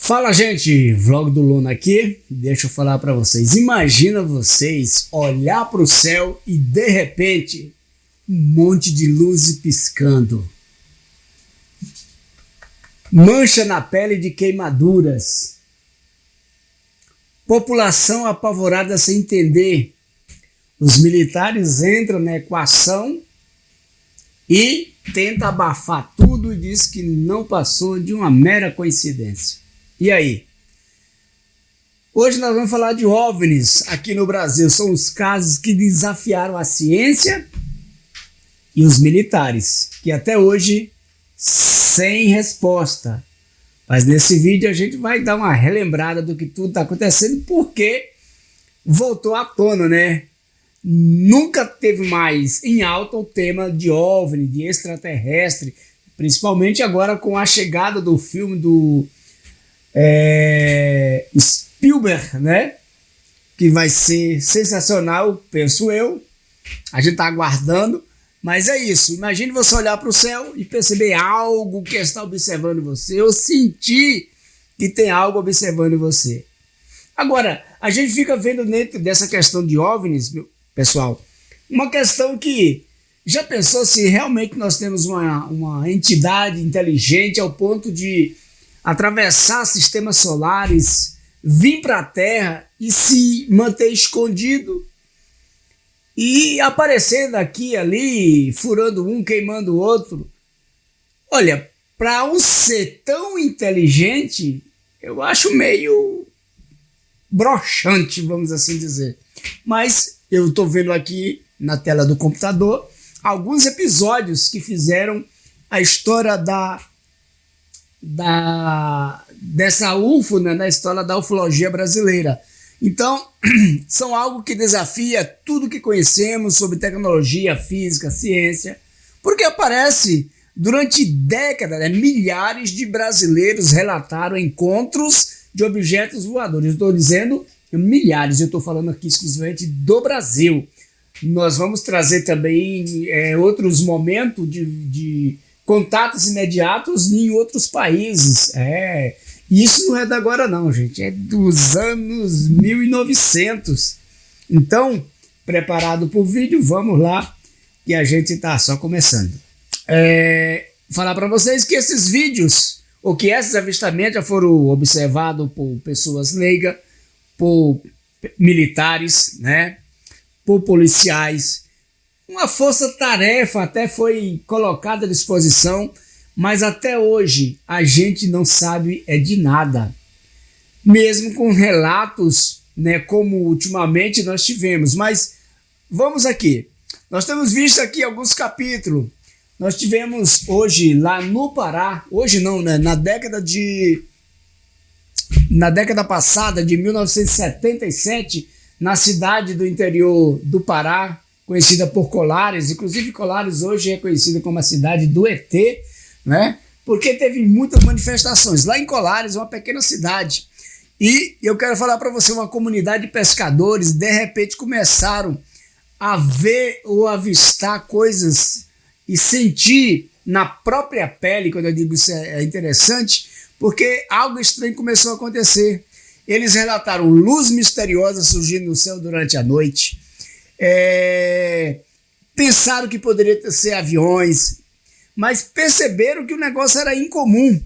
Fala, gente, Vlog do Luna aqui. Deixa eu falar para vocês. Imagina vocês olhar para o céu e de repente um monte de luzes piscando, mancha na pele de queimaduras, população apavorada sem entender. Os militares entram na equação e tentam abafar tudo e diz que não passou de uma mera coincidência. E aí? Hoje nós vamos falar de OVNIs aqui no Brasil. São os casos que desafiaram a ciência e os militares, que até hoje sem resposta. Mas nesse vídeo a gente vai dar uma relembrada do que tudo está acontecendo, porque voltou à tona, né? Nunca teve mais em alta o tema de OVNI, de extraterrestre, principalmente agora com a chegada do filme do Spielberg, né? Que vai ser sensacional, penso eu. A gente está aguardando, mas é isso. Imagine você olhar para o céu e perceber algo que está observando você, ou sentir que tem algo observando você. Agora, a gente fica vendo dentro dessa questão de OVNIs, pessoal, uma questão que já pensou se realmente nós temos uma entidade inteligente ao ponto de atravessar sistemas solares, vir para a Terra e se manter escondido e aparecer daqui e ali, furando um, queimando o outro. Olha, para um ser tão inteligente, eu acho meio broxante, vamos assim dizer. Mas eu estou vendo aqui na tela do computador alguns episódios que fizeram a história dessa UFO, né, na história da ufologia brasileira. Então, são algo que desafia tudo que conhecemos sobre tecnologia, física, ciência, porque aparece durante décadas, né, milhares de brasileiros relataram encontros de objetos voadores. Estou dizendo milhares, eu estou falando aqui exclusivamente do Brasil. Nós vamos trazer também outros momentos de contatos imediatos em outros países. Isso não é da agora não, gente. É dos anos 1900. Então, preparado para o vídeo, vamos lá, que a gente está só começando. Falar para vocês que esses vídeos, ou que esses avistamentos já foram observados por pessoas leigas, por militares, né, por policiais. Uma força-tarefa até foi colocada à disposição, mas até hoje a gente não sabe de nada. Mesmo com relatos, né, como ultimamente nós tivemos. Mas vamos aqui. Nós temos visto aqui alguns capítulos. Nós tivemos hoje lá no Pará, hoje não, né, na década passada, de 1977, na cidade do interior do Pará, conhecida por Colares. Inclusive Colares hoje é conhecida como a cidade do ET, né? Porque teve muitas manifestações. Lá em Colares, uma pequena cidade. E eu quero falar para você, uma comunidade de pescadores, de repente começaram a ver ou avistar coisas e sentir na própria pele. Quando eu digo isso é interessante, porque algo estranho começou a acontecer. Eles relataram luz misteriosa surgindo no céu durante a noite. Pensaram que poderia ser aviões, mas perceberam que o negócio era incomum.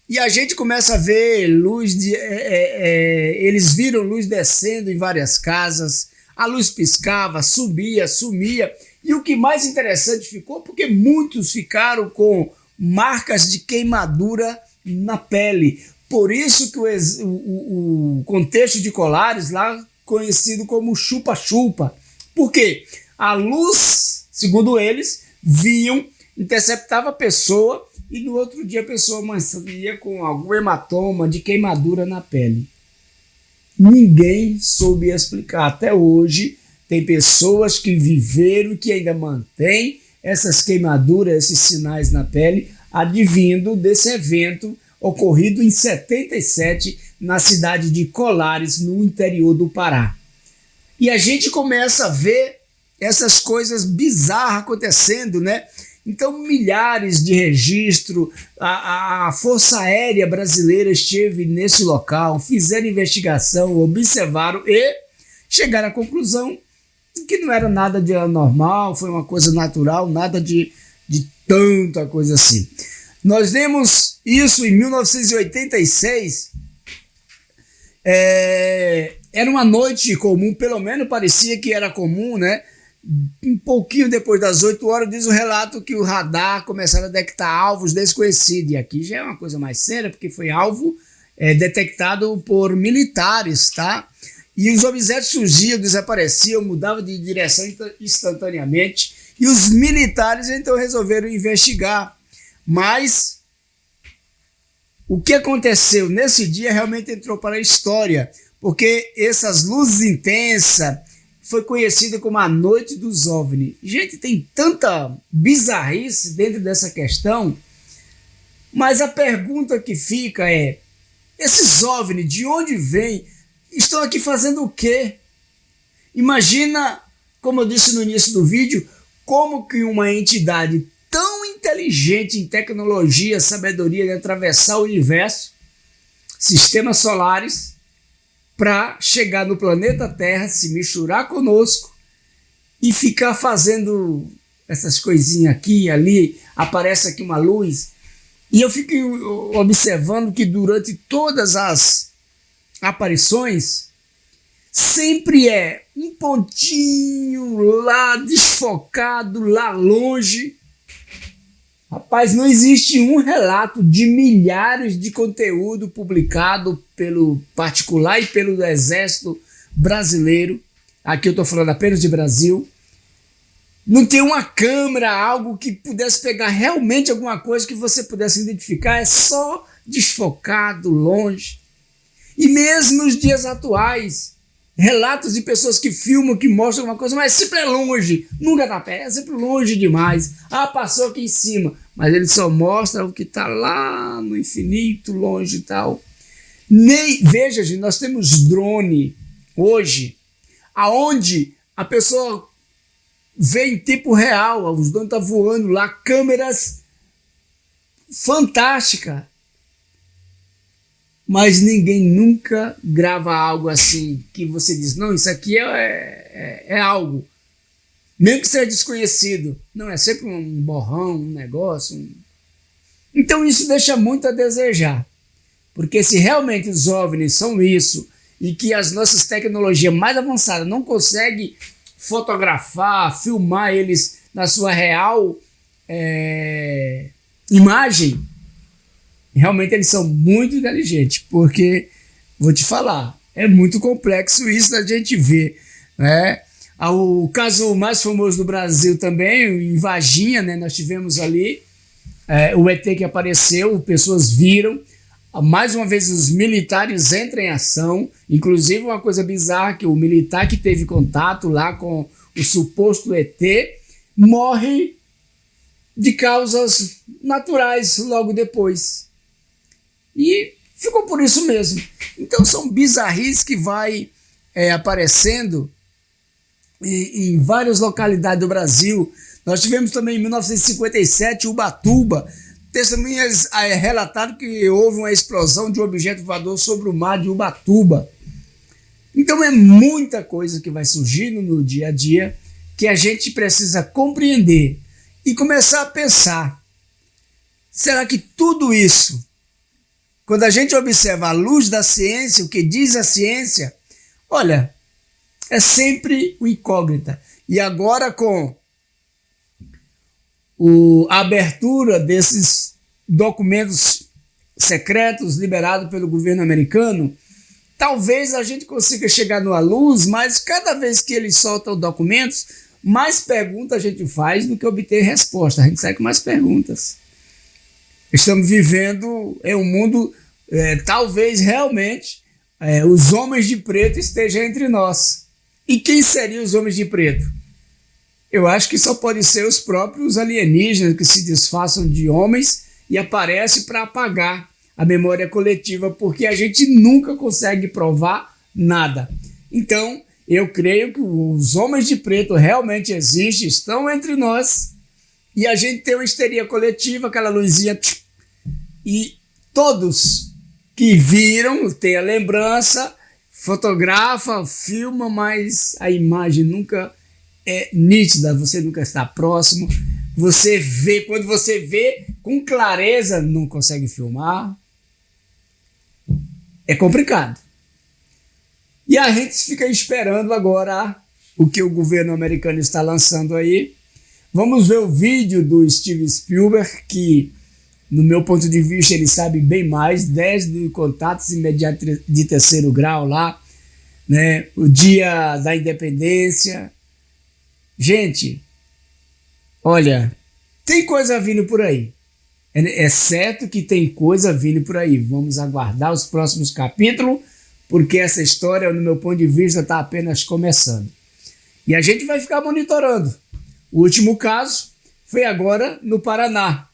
E a gente começa a ver luz, eles viram luz descendo em várias casas, a luz piscava, subia, sumia. E o que mais interessante ficou, porque muitos ficaram com marcas de queimadura na pele. Por isso que o contexto de Colares lá conhecido como chupa-chupa. Porque a luz, segundo eles, interceptava a pessoa e no outro dia a pessoa amanhecia com algum hematoma de queimadura na pele. Ninguém soube explicar. Até hoje tem pessoas que viveram e que ainda mantêm essas queimaduras, esses sinais na pele, advindo desse evento ocorrido em 77 na cidade de Colares, no interior do Pará. E a gente começa a ver essas coisas bizarras acontecendo, né? Então, milhares de registros, a Força Aérea Brasileira esteve nesse local, fizeram investigação, observaram e chegaram à conclusão que não era nada de anormal, foi uma coisa natural, nada de tanta coisa assim. Nós vemos isso em 1986, era uma noite comum, pelo menos parecia que era comum, né? Um pouquinho depois das 8 horas, diz o relato que o radar começaram a detectar alvos desconhecidos. E aqui já é uma coisa mais séria, porque foi alvo detectado por militares, tá? E os objetos surgiam, desapareciam, mudavam de direção instantaneamente. E os militares então resolveram investigar. Mas o que aconteceu nesse dia realmente entrou para a história, porque essas luzes intensas foi conhecida como a Noite dos OVNI. Gente, tem tanta bizarrice dentro dessa questão, mas a pergunta que fica é: esses OVNI, de onde vêm? Estão aqui fazendo o quê? Imagina, como eu disse no início do vídeo, como que uma entidade tão inteligente em tecnologia, sabedoria de atravessar o universo, sistemas solares, para chegar no planeta Terra, se misturar conosco e ficar fazendo essas coisinhas aqui e ali, aparece aqui uma luz. E eu fico observando que durante todas as aparições, sempre é um pontinho lá desfocado, lá longe. Rapaz, não existe um relato de milhares de conteúdo publicado pelo particular e pelo Exército Brasileiro. Aqui eu estou falando apenas de Brasil. Não tem uma câmera, algo que pudesse pegar realmente alguma coisa que você pudesse identificar. É só desfocado, longe. E mesmo nos dias atuais, relatos de pessoas que filmam, que mostram alguma coisa, mas sempre é longe, nunca está perto, é sempre longe demais. Ah, passou aqui em cima, mas ele só mostra o que está lá no infinito, longe e tal. Veja, gente, nós temos drone hoje, aonde a pessoa vê em tempo real, os drones estão voando lá, câmeras fantásticas. Mas ninguém nunca grava algo assim, que você diz, não, isso aqui é algo, mesmo que seja desconhecido. Não, é sempre um borrão, um negócio. Então isso deixa muito a desejar, porque se realmente os OVNIs são isso, e que as nossas tecnologias mais avançadas não conseguem fotografar, filmar eles na sua real imagem, realmente eles são muito inteligentes, porque, vou te falar, é muito complexo isso da gente ver, né? O caso mais famoso do Brasil também, em Varginha, né? Nós tivemos ali o ET que apareceu, pessoas viram, mais uma vez os militares entram em ação, inclusive uma coisa bizarra, que o militar que teve contato lá com o suposto ET, morre de causas naturais logo depois. E ficou por isso mesmo. Então são bizarrices que vai aparecendo em várias localidades do Brasil. Nós tivemos também em 1957 Ubatuba. Testemunhas relataram que houve uma explosão de um objeto voador sobre o mar de Ubatuba. Então é muita coisa que vai surgindo no dia a dia que a gente precisa compreender e começar a pensar. Será que tudo isso, quando a gente observa a luz da ciência, o que diz a ciência, olha, é sempre o incógnita. E agora com a abertura desses documentos secretos liberados pelo governo americano, talvez a gente consiga chegar numa luz, mas cada vez que eles soltam documentos, mais perguntas a gente faz do que obter resposta. A gente sai com mais perguntas. Estamos vivendo em um mundo, talvez realmente, os homens de preto estejam entre nós. E quem seriam os homens de preto? Eu acho que só podem ser os próprios alienígenas que se disfarçam de homens e aparecem para apagar a memória coletiva, porque a gente nunca consegue provar nada. Então, eu creio que os homens de preto realmente existem, estão entre nós, e a gente tem uma histeria coletiva, aquela luzinha, e todos que viram, tem a lembrança, fotografa, filma, mas a imagem nunca é nítida, você nunca está próximo, você vê, quando você vê com clareza, não consegue filmar, é complicado. E a gente fica esperando agora o que o governo americano está lançando aí. Vamos ver o vídeo do Steven Spielberg, que, no meu ponto de vista, ele sabe bem mais, desde contatos imediatos de terceiro grau lá, né? O dia da independência. Gente, olha, tem coisa vindo por aí. É certo que tem coisa vindo por aí. Vamos aguardar os próximos capítulos, porque essa história, no meu ponto de vista, está apenas começando. E a gente vai ficar monitorando. O último caso foi agora no Paraná.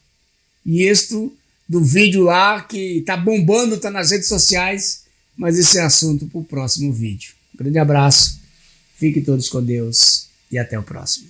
E este do vídeo lá que está bombando, está nas redes sociais, mas esse é assunto para o próximo vídeo. Um grande abraço, fiquem todos com Deus e até o próximo.